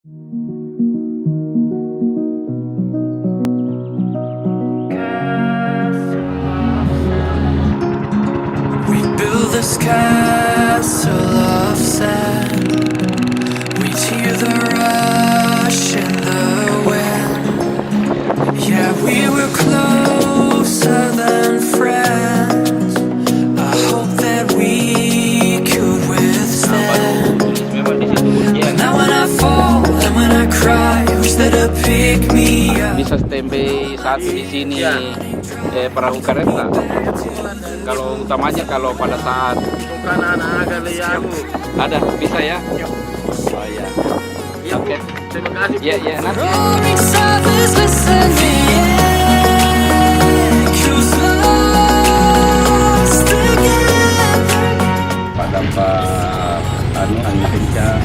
We build this castle of sand. We hear the rush in the wind. Yeah, we were closer than friends. I hope that we could withstand. But now when I fall and when I cry, wish that it'd pick me up. Bisa standby satu di sini perahu kereta. Kalau utamanya kalau pada saat ada bisa ya. Oh ya. Oke. Terima kasih. Ya nanti. Roaring surface listening. Who's lost again? Pada Pak Anu Hanya Hinca